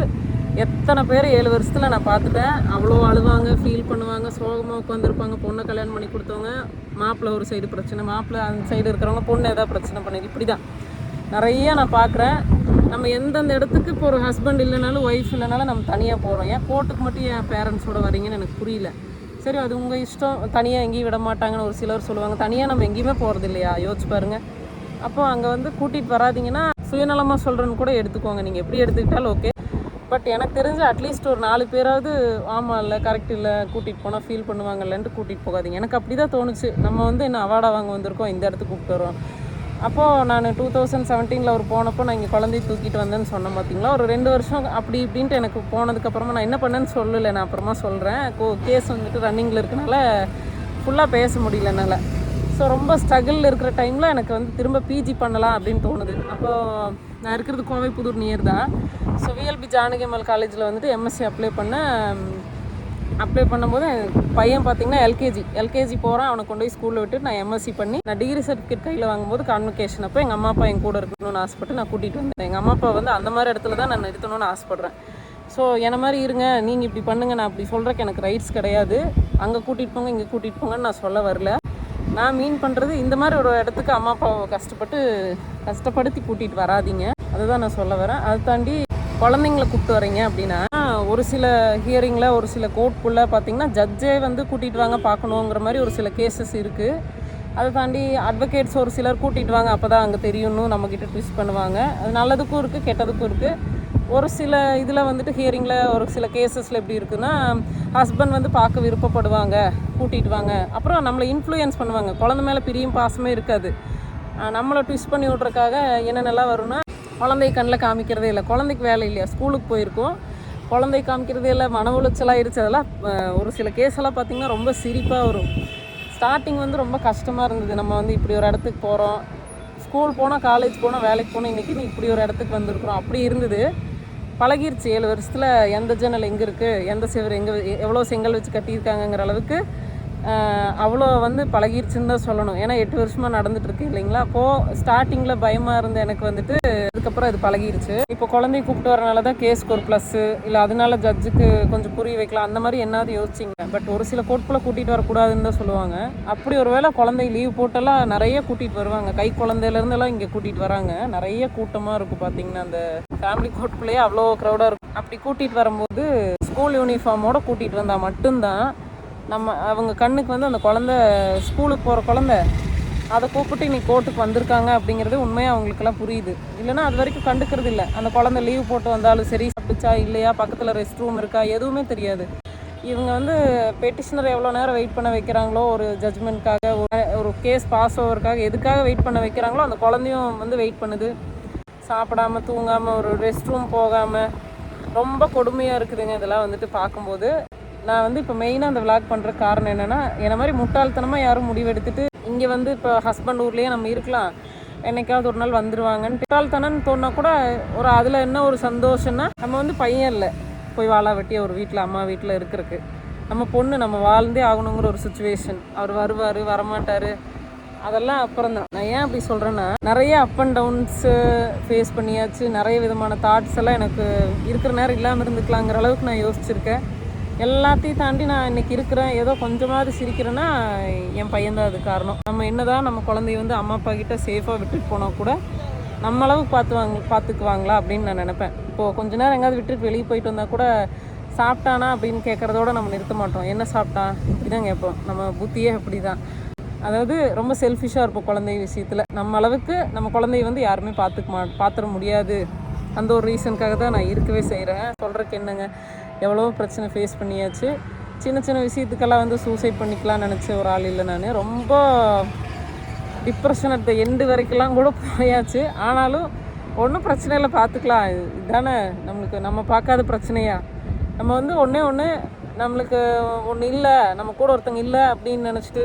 எத்தனை பேர் 7 வருஷத்தில் நான் பார்த்துட்டேன், அவ்வளோ அழுவாங்க, ஃபீல் பண்ணுவாங்க, சோகமாக உட்காந்துருப்பாங்க. பொண்ணை கல்யாணம் பண்ணி கொடுத்தவங்க மாப்பிள்ளை ஒரு சைடு பிரச்சனை, மாப்பிள்ளை அந்த சைடு இருக்கிறவங்க பொண்ணு ஏதாவது பிரச்சனை பண்ணி, இப்படி தான் நிறையா நான் பார்க்குறேன். நம்ம எந்தெந்த இடத்துக்கு இப்போ ஒரு ஹஸ்பண்ட் இல்லைனாலும் ஒய்ஃப் இல்லைனாலும் நம்ம தனியாக போகிறோம். ஏன் கோர்ட்டுக்கு மட்டும் என் பேரண்ட்ஸோடு வரீங்கன்னு எனக்கு புரியல. சரி, அது உங்கள் இஷ்டம், தனியாக எங்கேயும் விட மாட்டாங்கன்னு ஒரு சிலர் சொல்லுவாங்க. தனியாக நம்ம எங்கேயுமே போகிறது இல்லையா, யோசிச்சு பாருங்கள். அப்போ அங்கே வந்து கூட்டிகிட்டு வராதிங்கன்னா சுயநலமாக சொல்கிறேன்னு கூட எடுத்துக்கோங்க, நீங்கள் எப்படி எடுத்துக்கிட்டாலும் ஓகே. பட் எனக்கு தெரிஞ்சு அட்லீஸ்ட் ஒரு 4 பேராவது ஆமாம் இல்லை கரெக்ட் இல்லை கூட்டிகிட்டு போனால் ஃபீல் பண்ணுவாங்கல்லன்ட்டு கூட்டிகிட்டு போகாதீங்க. எனக்கு அப்படி தான் தோணுச்சு. நம்ம வந்து என்ன அவார்டாக வாங்க வந்திருக்கோம், இந்த இடத்துக்கு கூப்பிட்டு வரோம். அப்போது நான் 2017 ஒரு போனப்போ நான் இங்கே குழந்தைய தூக்கிட்டு வந்தேன்னு சொன்னேன் பார்த்தீங்களா, ஒரு 2 வருஷம் அப்படி இப்படின்ட்டு எனக்கு போனதுக்கப்புறமா நான் என்ன பண்ணேன்னு சொல்லலை, நான் அப்புறமா சொல்கிறேன். கேஸ் வந்துட்டு ரன்னிங்கில் இருக்கனால ஃபுல்லாக பேச முடியல என்னால். ஸோ ரொம்ப ஸ்ட்ரகிளில் இருக்கிற டைமில் எனக்கு வந்து திரும்ப பிஜி பண்ணலாம் அப்படின்னு தோணுது. அப்போது நான் இருக்கிறது கோவை புதூர் நியர் தான். ஸோ விஎல்பி ஜானகிமல் காலேஜில் வந்துட்டு எம்எஸ்சி அப்ளை பண்ணும்போது பையன் பார்த்திங்கன்னா எல்கேஜி போகிறான். அவனை கொண்டு போய் ஸ்கூலில் விட்டு நான் எம்எஸ்சி பண்ணி நான் டிகிரி சர்டிஃபிகேட் கையில் வாங்கும்போது கான்வெகேஷன் அப்போ எங்கள் அம்மா அப்பா என் கூட இருக்கணும்னு ஆசைப்பட்டு நான் கூட்டிகிட்டு வந்தேன். எங்கள் அம்மா அப்பா வந்து அந்த மாதிரி இடத்துல தான் நான் நிறுத்தணும்னு ஆசைப்பட்றேன். ஸோ என்ன மாதிரி இருங்க, நீங்கள் இப்படி பண்ணுங்கள், நான் அப்படி சொல்கிறக்கு எனக்கு ரைட்ஸ் கிடையாது. அங்கே கூட்டிகிட்டு போங்க இங்கே கூட்டிகிட்டு போங்கன்னு நான் சொல்ல வரல. நான் மீன் பண்ணுறது இந்த மாதிரி ஒரு இடத்துக்கு அம்மா அப்பாவை கஷ்டப்படுத்தி கூட்டிகிட்டு வராதிங்க, அதுதான் நான் சொல்ல வரேன். அதை தாண்டி குழந்தைங்கள கூப்பிட்டு வரீங்க அப்படின்னா ஒரு சில ஹியரிங்கில் ஒரு சில கோர்ட்குள்ளே பார்த்திங்கன்னா ஜட்ஜே வந்து கூட்டிகிட்டு வாங்க பார்க்கணுங்கிற மாதிரி ஒரு சில கேசஸ் இருக்குது. அதை தாண்டி அட்வொகேட்ஸ் ஒரு சிலர் கூட்டிகிட்டு வாங்க அப்போ தான் அங்கே தெரியும்னு நம்மக்கிட்ட ட்விஸ்ட் பண்ணுவாங்க. அது நல்லதுக்கும் இருக்குது கெட்டதுக்கும் இருக்குது. ஒரு சில இதில் வந்துட்டு ஹியரிங்கில் ஒரு சில கேசஸில் எப்படி இருக்குன்னா, ஹஸ்பண்ட் வந்து பார்க்க விருப்பப்படுவாங்க, கூட்டிகிட்டு வாங்க, அப்புறம் நம்மளை இன்ஃப்ளூயன்ஸ் பண்ணுவாங்க. குழந்தை மேலே பிரியும் பாசமே இருக்காது, நம்மளை ட்விஸ்ட் பண்ணி விட்றக்காக என்னென்னலாம் வரும்னா, குழந்தை கண்ணில் காமிக்கிறதே இல்லை, குழந்தைக்கு வேலை இல்லையா, ஸ்கூலுக்கு போயிருக்கோம், குழந்தை காமிக்கிறதே இல்லை, மன உளைச்சலாகிடுச்சு. அதெல்லாம் ஒரு சில கேஸெல்லாம் பார்த்திங்கன்னா ரொம்ப சிரிப்பாக வரும். ஸ்டார்டிங் வந்து ரொம்ப கஷ்டமாக இருந்தது. நம்ம வந்து இப்படி ஒரு இடத்துக்கு போகிறோம், ஸ்கூல் போனால் காலேஜ் போனால் வேலைக்கு போனால் இன்றைக்கி இப்படி ஒரு இடத்துக்கு வந்திருக்கிறோம், அப்படி இருந்தது. பழகிருச்சு 7 வருஷத்தில். எந்த ஜன்னல் எங்கே இருக்குது, எந்த செவர் எங்கே, எவ்வளோ செங்கல் வச்சு கட்டியிருக்காங்கங்கிற அளவுக்கு அவ்வளோ வந்து பழகிருச்சுன்னு தான் சொல்லணும். ஏன்னா 8 வருஷமாக நடந்துகிட்ருக்கு இல்லைங்களா. அப்போது ஸ்டார்டிங்கில் பயமாக இருந்த எனக்கு வந்துட்டு அதுக்கப்புறம் அது பழகிருச்சு. இப்போ குழந்தைய கூப்பிட்டு வரனால தான் கேஸ்க்கு ஒரு ப்ளஸ்ஸு, இல்லை அதனால ஜட்ஜுக்கு கொஞ்சம் புரிய வைக்கலாம், அந்த மாதிரி என்னாவது யோசிச்சிங்க. பட் ஒரு சில கோர்ட்டுக்குள்ளே கூட்டிகிட்டு வரக்கூடாதுன்னு தான் சொல்லுவாங்க. அப்படி ஒரு வேளை குழந்தை லீவ் போட்டெல்லாம் நிறைய கூட்டிகிட்டு வருவாங்க, கை குழந்தையிலேருந்தெல்லாம் இங்கே கூட்டிகிட்டு வராங்க. நிறைய கூட்டமாக இருக்கும் பார்த்திங்கன்னா, அந்த ஃபேமிலி கோர்ட்டுக்குள்ளேயே அவ்வளோ க்ரௌடாக இருக்கும். அப்படி கூட்டிகிட்டு வரும்போது ஸ்கூல் யூனிஃபார்மோடு கூட்டிகிட்டு வந்தால் மட்டும்தான் அவங்க கண்ணுக்கு வந்து அந்த குழந்த ஸ்கூலுக்கு போகிற குழந்த அதை கூப்பிட்டு இன்னைக்கு கோர்ட்டுக்கு வந்திருக்காங்க அப்படிங்கிறது உண்மையாக அவங்களுக்கெல்லாம் புரியுது. இல்லைன்னா அது வரைக்கும் கண்டுக்கிறது இல்லை. அந்த குழந்தை லீவ் போட்டு வந்தாலும் சரி, சாப்பிடுச்சா இல்லையா, பக்கத்தில் ரெஸ்ட் ரூம் இருக்கா, எதுவுமே தெரியாது. இவங்க வந்து பெட்டிஷனர் எவ்வளோ நேரம் வெயிட் பண்ண வைக்கிறாங்களோ ஒரு ஜட்ஜ்மெண்ட்காக, ஒரு கேஸ் பாஸ் ஓவருக்காக, எதுக்காக வெயிட் பண்ண வைக்கிறாங்களோ அந்த குழந்தையும் வந்து வெயிட் பண்ணுது. சாப்பிடாமல் தூங்காமல், ஒரு ரெஸ்ட் ரூம் போகாமல், ரொம்ப கொடுமையாக இருக்குதுங்க இதெல்லாம் வந்துட்டு பார்க்கும்போது. நான் வந்து இப்போ மெயினாக அந்த விளாக் பண்ணுற காரணம் என்னென்னா, என்ன மாதிரி முட்டாள்தனமாக யாரும் முடிவெடுத்துட்டு இங்கே வந்து இப்போ ஹஸ்பண்ட் ஊர்லேயே நம்ம இருக்கலாம், என்னைக்காவது ஒரு நாள் வந்துடுவாங்கன்னு முட்டாள்தனம்னு தோணுனா கூட ஒரு அதில் என்ன ஒரு சந்தோஷம்னா, நம்ம வந்து பையன் இல்லை போய் வாழா வெட்டிய ஒரு வீட்டில் அம்மா வீட்டில் இருக்கிறதுக்கு, நம்ம பொண்ணு நம்ம வாழ்ந்தே ஆகணுங்கிற ஒரு சுச்சுவேஷன். அவர் வருவார் வரமாட்டார் அதெல்லாம் அப்புறம் தான். நான் ஏன் அப்படி சொல்கிறேன்னா, நிறைய அப் அண்ட் டவுன்ஸு ஃபேஸ் பண்ணியாச்சு. நிறைய விதமான தாட்ஸ் எல்லாம் எனக்கு இருக்கிற நேரம் இல்லாமல் இருந்துக்கலாங்கிற அளவுக்கு நான் யோசிச்சிருக்கேன். எல்லாத்தையும் தாண்டி நான் இன்றைக்கி இருக்கிறேன், ஏதோ கொஞ்சமாவது சிரிக்கிறேன்னா என் பையன்தான் அது காரணம். நம்ம என்ன தான் நம்ம குழந்தைய வந்து அம்மா அப்பா கிட்டே சேஃபாக விட்டுட்டு போனால் கூட நம்ம அளவுக்கு பார்த்துக்குவாங்களா அப்படின்னு நான் நினப்பேன். இப்போது கொஞ்ச நேரம் எங்கேயாவது விட்டுட்டு வெளியே போயிட்டு வந்தால் கூட சாப்பிட்டானா அப்படின்னு கேட்குறதோட நம்ம நிறுத்த மாட்டோம். என்ன சாப்பிட்டான் இப்படி தான் கேட்போம். நம்ம புத்தியே அப்படி தான். அதாவது ரொம்ப செல்ஃபிஷாக இருப்போம் குழந்தை விஷயத்தில். நம்ம அளவுக்கு நம்ம குழந்தைய வந்து யாருமே பார்த்துட முடியாது. அந்த ஒரு ரீசனுக்காக தான் நான் இருக்கவே செய்கிறேன். சொல்கிறக்கு என்னங்க, எவ்வளோ பிரச்சனை ஃபேஸ் பண்ணியாச்சு. சின்ன சின்ன விஷயத்துக்கெல்லாம் வந்து சூசைட் பண்ணிக்கலாம்னு நினச்ச ஒரு ஆள் இல்லை நான். ரொம்ப டிப்ரெஷன் அட் த எண்டு வரைக்கும்லாம் கூட போயாச்சு. ஆனாலும் ஒன்றும் பிரச்சனை இல்லை, பார்த்துக்கலாம், இதுதானே நம்மளுக்கு நம்ம பார்க்காத பிரச்சனையா. நம்ம வந்து ஒன்று நம்மளுக்கு ஒன்று இல்லை, நம்ம கூட ஒருத்தங்க இல்லை அப்படின்னு நினச்சிட்டு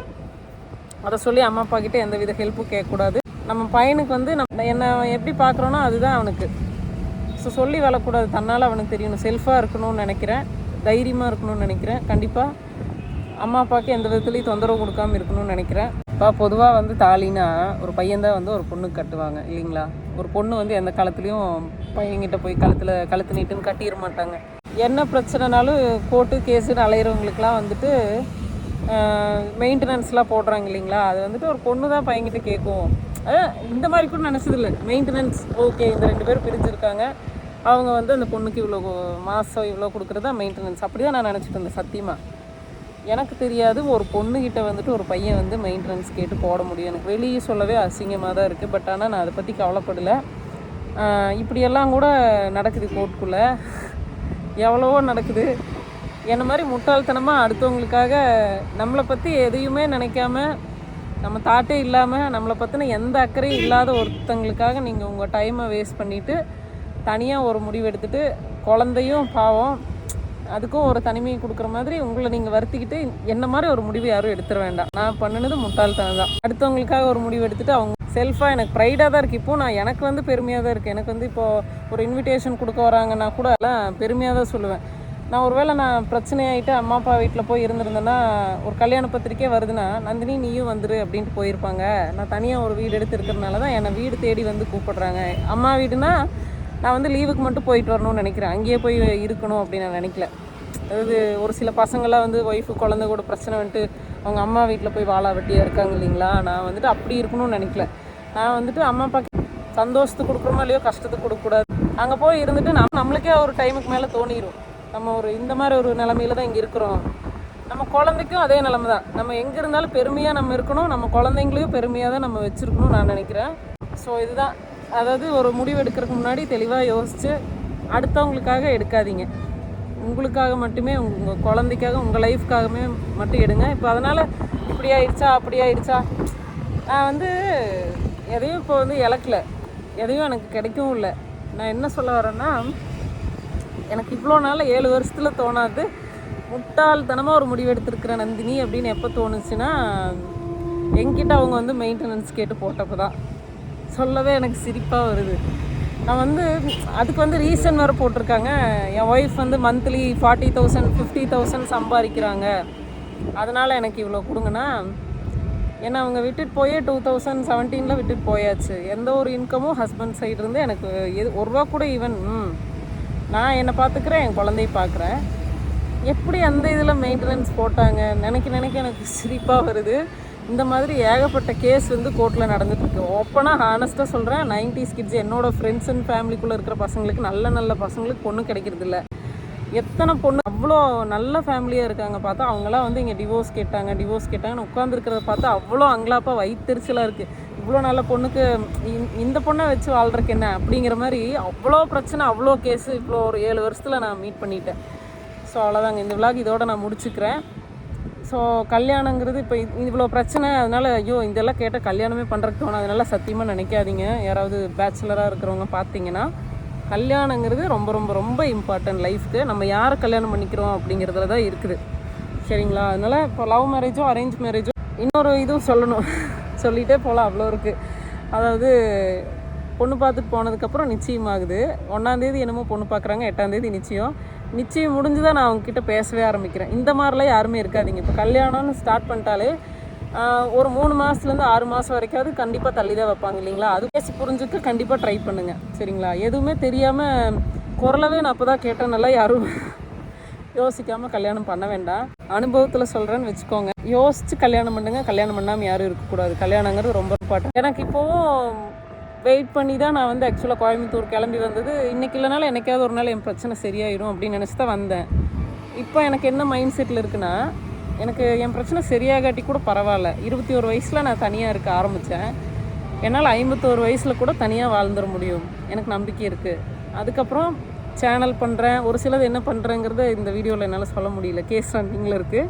அதை சொல்லி அம்மா அப்பா கிட்டே எந்த வித ஹெல்ப்பும் கேட்கக்கூடாது. நம்ம பையனுக்கு வந்து என்னை எப்படி பார்க்குறோனோ அதுதான் அவனுக்கு. ஸோ சொல்லி வளரக்கூடாது, தன்னால் அவனுக்கு தெரியணும். செல்ஃபாக இருக்கணும்னு நினைக்கிறேன், தைரியமாக இருக்கணும்னு நினைக்கிறேன். கண்டிப்பாக அம்மா அப்பாவுக்கு எந்த விதத்துலேயும் தொந்தரவு கொடுக்காமல் இருக்கணும்னு நினைக்கிறேன். இப்போ பொதுவாக வந்து தாலினா ஒரு பையன்தான் வந்து ஒரு பொண்ணுக்கு கட்டுவாங்க இல்லைங்களா. ஒரு பொண்ணு வந்து எந்த காலத்துலேயும் பையன்கிட்ட போய் கழுத்து நீட்டுன்னு கட்டிட மாட்டாங்க. என்ன பிரச்சனைனாலும் கோர்ட்டு கேஸுன்னு அலையிறவங்களுக்குலாம் வந்துட்டு மெயின்டெனன்ஸ்லாம் போடுறாங்க இல்லைங்களா. அது வந்துட்டு ஒரு பொண்ணு தான் பையன்கிட்ட கேட்கும். இந்த மாதிரி கூட நினச்சதில்லை. மெயின்டெனன்ஸ் ஓகே, இந்த 2 பேரும் பிரிஞ்சிருக்காங்க, அவங்க வந்து அந்த பொண்ணுக்கு இவ்வளோ மாதம் இவ்வளோ கொடுக்குறது தான் மெயின்டெனன்ஸ். அப்படி தான் நான் நினச்சிட்டு இருந்தேன். சத்தியமாக எனக்கு தெரியாது ஒரு பொண்ணுக்கிட்ட வந்துட்டு ஒரு பையன் வந்து மெயின்டெனன்ஸ் கேட்டு போட முடியும். எனக்கு வெளியே சொல்லவே அசிங்கமாக தான் இருக்குது. பட் ஆனால் நான் அதை பற்றி கவலைப்படலை. இப்படியெல்லாம் கூட நடக்குது கோர்ட்டுக்குள்ளே, எவ்வளவோ நடக்குது. என்ன மாதிரி முட்டாள்தனமாக அடுத்தவங்களுக்காக நம்மளை பற்றி எதையுமே நினைக்காம, நம்ம தாட்டே இல்லாமல், நம்மளை பற்றின எந்த அக்கறையும் இல்லாத ஒருத்தங்களுக்காக நீங்கள் உங்கள் டைமை வேஸ்ட் பண்ணிவிட்டு தனியாக ஒரு முடிவு எடுத்துகிட்டு, குழந்தையும் பாவம் அதுக்கும் ஒரு தனிமையை கொடுக்குற மாதிரி உங்களை நீங்கள் வருத்திக்கிட்டு என்ன மாதிரி ஒரு முடிவு யாரும் எடுத்துட வேண்டாம். நான் பண்ணினது முட்டாள்தனம் தான். அடுத்தவங்களுக்காக ஒரு முடிவு எடுத்துகிட்டு அவங்க செல்ஃபாக எனக்கு ப்ரைடாக தான் இருக்குது. இப்போது நான் எனக்கு வந்து பெருமையாக தான் இருக்குது. எனக்கு வந்து இப்போது ஒரு இன்விடேஷன் கொடுக்க வராங்கன்னா கூட எல்லாம் பெருமையாக தான் சொல்லுவேன். நான் ஒருவேளை நான் பிரச்சனையாகிட்டு அம்மா அப்பா வீட்டில் போய் இருந்திருந்தேன்னா, ஒரு கல்யாண பத்திரிக்கை வருதுன்னா நந்தினி நீயும் வந்துரு அப்படின்ட்டு போயிருப்பாங்க. நான் தனியாக ஒரு வீடு எடுத்து இருக்கிறதுனால தான் என்னை வீடு தேடி வந்து கூப்பிடுறாங்க. அம்மா வீடுனா நான் வந்து லீவுக்கு மட்டும் போயிட்டு வரணும்னு நினைக்கிறேன், அங்கேயே போய் இருக்கணும் அப்படின்னு நான் நினைக்கல. அதாவது ஒரு சில பசங்களாம் வந்து ஒய்ஃபு குழந்தை கூட பிரச்சனை வந்துட்டு அவங்க அம்மா வீட்டில் போய் வாழா வெட்டியாக இருக்காங்க இல்லைங்களா. நான் வந்துட்டு அப்படி இருக்கணும்னு நினைக்கல. நான் வந்துட்டு அம்மா அப்பாவுக்கு சந்தோஷத்துக்கு கொடுக்குறோமோ இல்லையோ கஷ்டத்துக்கு கொடுக்கக்கூடாது. அங்கே போய் இருந்துட்டு நம்மளுக்கே ஒரு டைமுக்கு மேலே தோணிடும், நம்ம ஒரு இந்த மாதிரி ஒரு நிலமையில தான் இங்கே இருக்கிறோம். நம்ம குழந்தைக்கும் அதே நிலமை தான். நம்ம எங்கே இருந்தாலும் பெருமையாக நம்ம இருக்கணும், நம்ம குழந்தைங்களையும் பெருமையாக தான் நம்ம வச்சுருக்கணும்னு நான் நினைக்கிறேன். ஸோ இதுதான், அதாவது ஒரு முடிவு எடுக்கிறதுக்கு முன்னாடி தெளிவாக யோசித்து அடுத்தவங்களுக்காக எடுக்காதீங்க. உங்களுக்காக மட்டுமே, உங்கள் குழந்தைக்காக, உங்கள் லைஃப்காகவே மட்டும் எடுங்க. இப்போ அதனால் இப்படி ஆயிடுச்சா அப்படி ஆயிடுச்சா, நான் வந்து எதையும் இப்போ வந்து இழக்கலை, எதையும் எனக்கு கிடைக்கவும் இல்லை. நான் என்ன சொல்ல வரேன்னா, எனக்கு இவ்வளோ நாள் 7 வருஷத்தில் தோணாது முட்டாள்தனமாக ஒரு முடிவு எடுத்துருக்கிற நந்தினி அப்படின்னு எப்போ தோணுச்சுன்னா, என்கிட்ட அவங்க வந்து மெயின்டெனன்ஸ் கேட்டு போட்டப்போ தான். சொல்லவே எனக்கு சிரிப்பாக வருது. நான் வந்து அதுக்கு வந்து ரீசன் வேறு போட்டிருக்காங்க. என் ஒய்ஃப் வந்து மந்த்லி 40,000 50,000 சம்பாதிக்கிறாங்க, அதனால் எனக்கு இவ்வளோ கொடுங்கன்னா, ஏன்னா அவங்க விட்டுட்டு போயே 2017 விட்டுட்டு போயாச்சு. எந்த ஒரு இன்கமும் ஹஸ்பண்ட் சைட்லேருந்து எனக்கு ஒரு ரூபா கூட ஈவன். நான் என்னை பார்த்துக்கிறேன், என் குழந்தைய பார்க்குறேன். எப்படி அந்த இதில் மெயின்டெனன்ஸ் போட்டாங்க நினைக்க எனக்கு சிரிப்பாக வருது. இந்த மாதிரி ஏகப்பட்ட கேஸ் வந்து கோர்ட்டில் நடந்துகிட்ருக்கு. ஓப்பனாக ஹானஸ்ட்டாக சொல்கிறேன், 90s கிட்ஸ் என்னோடய ஃப்ரெண்ட்ஸ் அண்ட் ஃபேமிலிக்குள்ளே இருக்கிற பசங்களுக்கு, நல்ல பசங்களுக்கு பொண்ணு கிடைக்கிறதில்ல. எத்தனை பொண்ணு அவ்வளோ நல்ல ஃபேமிலியாக இருக்காங்க பார்த்தா, அவங்களாம் வந்து இங்கே டிவோர்ஸ் கேட்டாங்கன்னு உட்காந்துருக்கிறத பார்த்தா அவ்வளோ அங்கலாப்பாக வயிற்றுச்சலாக இருக்குது. இவ்வளோ நல்ல பொண்ணுக்கு இந்த பொண்ணை வச்சு வாழ்றதுக்கு என்ன அப்படிங்கிற மாதிரி அவ்வளோ பிரச்சனை, அவ்வளோ கேஸு இவ்வளோ ஒரு 7 வருஷத்தில் நான் மீட் பண்ணிட்டேன். ஸோ அவ்வளோதாங்க, இந்த விளாக் இதோடு நான் முடிச்சுக்கிறேன். ஸோ கல்யாணங்கிறது இப்போ இவ்வளோ பிரச்சனை, அதனால் ஐயோ இதெல்லாம் கேட்டால் கல்யாணமே பண்ணுறதுக்கு தோணும். அதனால சத்தியமாக நினைக்காதீங்க. யாராவது பேச்சுலராக இருக்கிறவங்க பார்த்தீங்கன்னா, கல்யாணங்கிறது ரொம்ப ரொம்ப ரொம்ப இம்பார்ட்டன்ட் லைஃப்க்கு. நம்ம யாரை கல்யாணம் பண்ணிக்கிறோம் அப்படிங்கிறதுல தான் இருக்குது, சரிங்களா. அதனால் இப்போ லவ் மேரேஜோ அரேஞ்ச் மேரேஜோ, இன்னொரு இதுவும் சொல்லிகிட்டே போகலாம், அவ்வளோ இருக்குது. அதாவது பொண்ணு பார்த்துட்டு போனதுக்கப்புறம் நிச்சயமாகுது. 1ஆம் தேதி என்னமோ பொண்ணு பார்க்குறாங்க, 8ஆம் தேதி நிச்சயம் முடிஞ்சு தான் நான் அவங்கக்கிட்ட பேசவே ஆரம்பிக்கிறேன். இந்த மாதிரிலாம் யாருமே இருக்காதிங்க. இப்போ கல்யாணம்னு ஸ்டார்ட் பண்ணிட்டாலே ஒரு 3 மாதத்துலேருந்து 6 மாதம் வரைக்காவது கண்டிப்பாக தள்ளி தான் வைப்பாங்க இல்லைங்களா. அது பேசி புரிஞ்சுக்க கண்டிப்பாக ட்ரை பண்ணுங்கள், சரிங்களா. எதுவுமே தெரியாமல் குரலவே நான் அப்போ தான் கேட்டேன்னால யாரும் யோசிக்காமல் கல்யாணம் பண்ண வேண்டாம். அனுபவத்தில் சொல்கிறேன்னு வச்சுக்கோங்க. யோசித்து கல்யாணம் பண்ணுங்க, கல்யாணம் பண்ணாமல் யாரும் இருக்கக்கூடாது. கல்யாணங்கிறது ரொம்ப இம்பார்ட்டன்ட். எனக்கு இப்போவும் வெயிட் பண்ணி தான் நான் வந்து ஆக்சுவலாக கோயம்புத்தூர் கிளம்பி வந்தது. இன்றைக்கி இல்லைனாலும் என்னைக்காவது ஒரு நாள் என் பிரச்சனை சரியாயிடும் அப்படின்னு நினச்சி தான் வந்தேன். இப்போ எனக்கு என்ன மைண்ட் செட்டில் இருக்குன்னா, எனக்கு என் பிரச்சனை சரியாகாட்டி கூட பரவாயில்ல. 21 வயசில் நான் தனியாக இருக்க ஆரம்பித்தேன். என்னால் 51 வயசில் கூட தனியாக வாழ்ந்துட முடியும், எனக்கு நம்பிக்கை இருக்குது. அதுக்கப்புறம் சேனல் பண்ணுறேன், ஒரு சிலது என்ன பண்ணுறேங்கிறத இந்த வீடியோவில் என்னால் சொல்ல முடியல. கேஸ் ரன்னிங்கில் இருக்குது,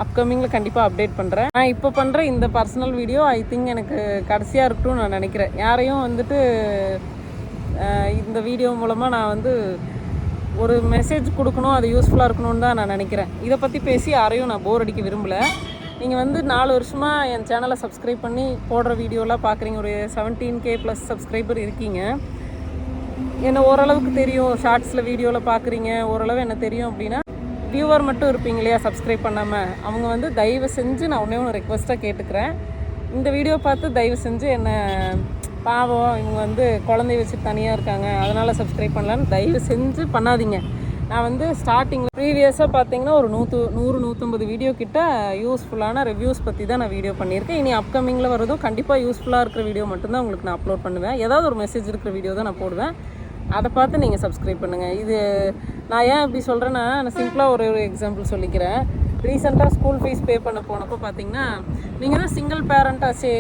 அப்கமிங்கில் கண்டிப்பாக அப்டேட் பண்ணுறேன். நான் இப்போ பண்ணுற இந்த பர்சனல் வீடியோ ஐ திங்க் எனக்கு கடைசியாக இருக்கட்டும்னு நான் நினைக்கிறேன். யாரையும் வந்துட்டு இந்த வீடியோ மூலமாக நான் வந்து ஒரு மெசேஜ் கொடுக்கணும், அது யூஸ்ஃபுல்லாக இருக்கணும்னு தான் நான் நினைக்கிறேன். இதை பற்றி பேசி யாரையும் நான் போர் அடிக்க விரும்பலை. நீங்கள் வந்து 4 வருஷமாக என் சேனலை சப்ஸ்கிரைப் பண்ணி போடுற வீடியோலாம் பார்க்குறீங்க. ஒரு 17K + சப்ஸ்கிரைபர் இருக்கீங்க. என்ன ஓரளவுக்கு தெரியும், ஷார்ட்ஸில் வீடியோவில் பார்க்குறீங்க, ஓரளவு என்ன தெரியும் அப்படின்னா வியூவர் மட்டும் இருப்பீங்க இல்லையா சப்ஸ்கிரைப் பண்ணாமல். அவங்க வந்து தயவு செஞ்சு நான் ஒன்று ரெக்வஸ்ட்டாக கேட்டுக்கிறேன். இந்த வீடியோ பார்த்து தயவு செஞ்சு என்ன பாவம் இவங்க வந்து குழந்தைய வச்சு தனியாக இருக்காங்க அதனால் சப்ஸ்கிரைப் பண்ணலான்னு தயவு செஞ்சு பண்ணாதீங்க. நான் வந்து ஸ்டார்டிங்கில் ப்ரீவியஸாக பார்த்தீங்கன்னா ஒரு 100-150 வீடியோ கிட்ட யூஸ்ஃபுல்லான ரிவ்யூஸ் பற்றி தான் நான் வீடியோ பண்ணியிருக்கேன். இனி அப்கமிங்கில் வரதும் கண்டிப்பாக யூஸ்ஃபுல்லாக இருக்கிற வீடியோ மட்டும்தான் உங்களுக்கு நான் அப்லோட் பண்ணுவேன். ஏதாவது ஒரு மெசேஜ் இருக்கிற வீடியோ தான் நான் போடுவேன். அதை பார்த்து நீங்கள் சப்ஸ்கிரைப் பண்ணுங்கள். இது நான் ஏன் இப்படி சொல்கிறேன்னா, நான் சிம்பிளாக ஒரு எக்ஸாம்பிள் சொல்லிக்கிறேன். ரீசெண்டாக ஸ்கூல் ஃபீஸ் பே பண்ண போனப்போ பார்த்தீங்கன்னா, நீங்கள் தான் சிங்கிள் பேரண்ட்டாச்சே,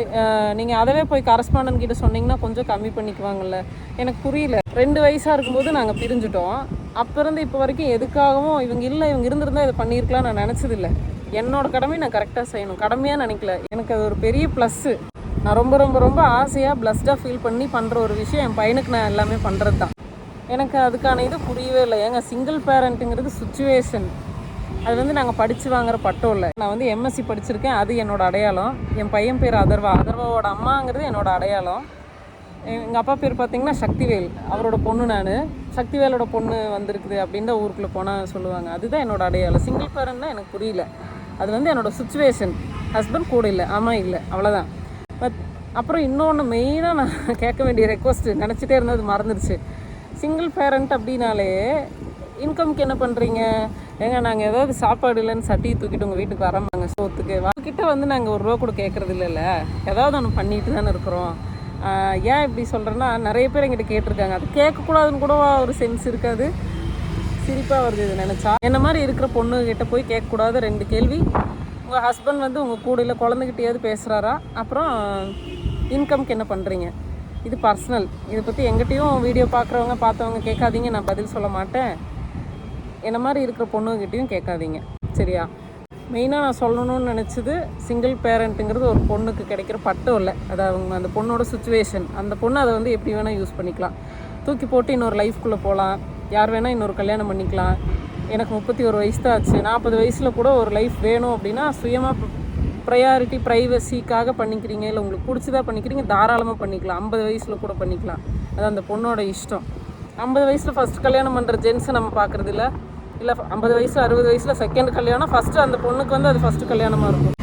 நீங்கள் அதவே போய் கரஸ்பாண்டன்ட் கிட்ட சொன்னீங்கன்னா கொஞ்சம் கம்மி பண்ணிக்குவாங்கல்ல. எனக்கு புரியல. 2 வயசாக இருக்கும்போது நாங்கள் பிரிஞ்சுட்டோம். அப்போ இருந்து இப்போ வரைக்கும் எதுக்காகவும் இவங்க இருந்திருந்தால் இதை பண்ணியிருக்கலாம் நான் நினச்சதில்லை. என்னோடய கடமை நான் கரெக்டாக செய்யணும், கடமையாக நினைக்கல. எனக்கு அது ஒரு பெரிய ப்ளஸ்ஸு. நான் ரொம்ப ரொம்ப ரொம்ப ஆசையாக ப்ளஸ்டாக ஃபீல் பண்ணி பண்ணுற ஒரு விஷயம் என் பையனுக்கு நான் எல்லாமே பண்ணுறது தான். எனக்கு அதுக்கான இது புரியவே இல்லை. ஏங்க சிங்கிள் பேரண்ட்டுங்கிறது சுச்சுவேஷன். அது வந்து நாங்கள் படித்து வாங்குகிற பட்டம் இல்லை. நான் வந்து எம்எஸ்சி படிச்சிருக்கேன், அது என்னோடய அடையாளம். என் பையன் பேர் அதர்வாவோட அம்மாங்கிறது என்னோடய அடையாளம். எங்கள் அப்பா பேர் பார்த்திங்கன்னா சக்திவேல், அவரோட பொண்ணு. நான் சக்திவேலோட பொண்ணு வந்திருக்குது அப்படின்னு தான் ஊருக்குள்ளே போனால் சொல்லுவாங்க. அதுதான் என்னோடய அடையாளம். சிங்கிள் பேரண்ட்னா எனக்கு புரியல. அது வந்து என்னோடய சுச்சுவேஷன். ஹஸ்பண்ட் கூட இல்லை, ஆமாம் இல்லை, அவ்வளோதான். அப்புறம் இன்னொன்று மெயினாக நான் கேட்க வேண்டிய ரெக்வஸ்ட்டு நினச்சிட்டே இருந்தது மறந்துடுச்சு. சிங்கிள் பேரண்ட் அப்படின்னாலே இன்கம்க்கு என்ன பண்ணுறீங்க? ஏங்க நாங்கள் ஏதாவது சாப்பாடு இல்லைன்னு சட்டியை தூக்கிட்டு உங்கள் வீட்டுக்கு வரோமாங்க சோத்துக்கு? கிட்ட வந்து நாங்கள் ஒரு ரூபா கூட கேட்குறது இல்லைல்ல, ஏதாவது ஒன்று பண்ணிட்டு தானே இருக்கிறோம். ஏன் இப்படி சொல்கிறேன்னா, நிறைய பேர் எங்கிட்ட கேட்டிருக்காங்க. அது கேட்கக்கூடாதுன்னு கூட ஒரு சென்ஸ் இருக்காது. சிரிப்பாக வருது இது நினச்சா. என்ன மாதிரி இருக்கிற பொண்ணுக்கிட்ட போய் கேட்கக்கூடாது 2 கேள்வி. உங்கள் ஹஸ்பண்ட் வந்து உங்கள் கூட இல்லை குழந்தைகிட்டையாவது பேசுகிறாரா? அப்புறம் இன்கம்க்கு என்ன பண்ணுறீங்க? இது பர்சனல். இதை பற்றி எங்கிட்டையும் வீடியோ பார்த்தவங்க கேட்காதீங்க, நான் பதில் சொல்ல மாட்டேன். என்ன மாதிரி இருக்கிற பொண்ணுக்கிட்டையும் கேட்காதீங்க, சரியா? மெயினாக நான் சொல்லணும்னு நினச்சது, சிங்கிள் பேரண்ட்டுங்கிறது ஒரு பொண்ணுக்கு கிடைக்கிற பட்டம் இல்லை. அது அவங்க அந்த பொண்ணோட சுச்சுவேஷன். அந்த பொண்ணு அதை வந்து எப்படி வேணால் யூஸ் பண்ணிக்கலாம். தூக்கி போட்டு இன்னொரு லைஃப்குள்ளே போகலாம், யார் வேணால் இன்னொரு கல்யாணம் பண்ணிக்கலாம். எனக்கு 31 வயசு தான் ஆச்சு. 40 வயசில் கூட ஒரு லைஃப் வேணும் அப்படின்னா சுயமாக ப்ரையாரிட்டி ப்ரைவசிக்காக பண்ணிக்கிறீங்க, இல்லை உங்களுக்கு பிடிச்சதா பண்ணிக்கிறீங்க, தாராளமாக பண்ணிக்கலாம். 50 வயசில் கூட பண்ணிக்கலாம். அது அந்த பொண்ணோட இஷ்டம். 50 வயசில் ஃபஸ்ட் கல்யாணம் பண்ணுற ஜென்ஸை நம்ம பார்க்குறது இல்லை. 50 வயசு 60 வயசில் செகண்ட் கல்யாணம், ஃபஸ்ட்டு அந்த பொண்ணுக்கு வந்து அது ஃபஸ்ட்டு கல்யாணமாக இருக்கும்.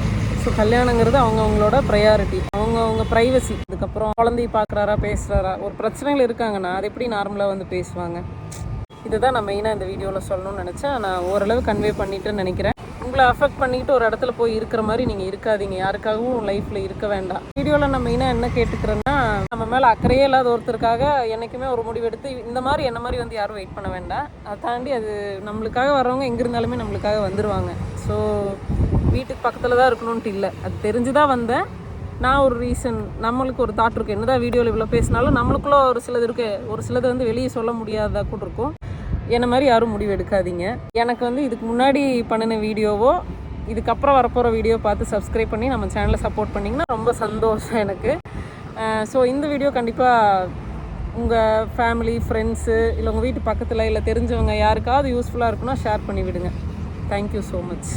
ஸோ கல்யாணங்கிறது அவங்கவுங்களோட ப்ரையாரிட்டி, அவங்கவுங்க ப்ரைவசி. அதுக்கப்புறம் குழந்தைய பார்க்குறாரா, பேசுகிறாரா, ஒரு பிரச்சனைகள் இருக்காங்கன்னா அது எப்படி நார்மலாக வந்து பேசுவாங்க? இதை தான் நான் மெயினாக இந்த வீடியோவில் சொல்லணும்னு நினச்சேன். நான் ஓரளவு கன்வே பண்ணிவிட்டுன்னு நினைக்கிறேன். உங்களை அஃபெக்ட் பண்ணிக்கிட்டு ஒரு இடத்துல போய் இருக்கிற மாதிரி நீங்கள் இருக்காதீங்க. யாருக்காகவும் லைஃப்பில் இருக்க வேண்டாம். வீடியோவில் நான் மெயினாக என்ன கேட்டுக்கிறேன்னா, நம்ம மேலே அக்கறையே இல்லாத ஒருத்தருக்காக என்றைக்குமே ஒரு முடிவெடுத்து இந்த மாதிரி என்ன மாதிரி வந்து யாரும் வெயிட் பண்ண வேண்டாம். அதை தாண்டி அது நம்மளுக்காக வரவங்க எங்கே இருந்தாலுமே நம்மளுக்காக வந்துடுவாங்க. ஸோ வீட்டுக்கு பக்கத்தில் தான் இருக்கணும்ன்ட்டு இல்லை, அது தெரிஞ்சு தான் வந்தேன். நான் ஒரு ரீசன், நம்மளுக்கு ஒரு தாட் இருக்குது. என்ன தான் வீடியோவில் இவ்வளோ பேசினாலும் நம்மளுக்குள்ளே ஒரு சிலது இருக்குது. ஒரு சிலது வந்து வெளியே சொல்ல முடியாததாக கூட இருக்கும். என்ன மாதிரி யாரும் முடிவு எடுக்காதீங்க. எனக்கு வந்து இதுக்கு முன்னாடி பண்ணின வீடியோவோ இதுக்கப்புறம் வரப்போகிற வீடியோ பார்த்து சப்ஸ்கிரைப் பண்ணி நம்ம சேனலை சப்போர்ட் பண்ணிங்கன்னா ரொம்ப சந்தோஷம் எனக்கு. ஸோ இந்த வீடியோ கண்டிப்பாக உங்கள் ஃபேமிலி, ஃப்ரெண்ட்ஸு, இல்லை உங்கள் வீட்டு பக்கத்தில் இல்லை தெரிஞ்சவங்க யாருக்காவது யூஸ்ஃபுல்லாக இருக்குன்னா ஷேர் பண்ணி விடுங்க. Thank you so much.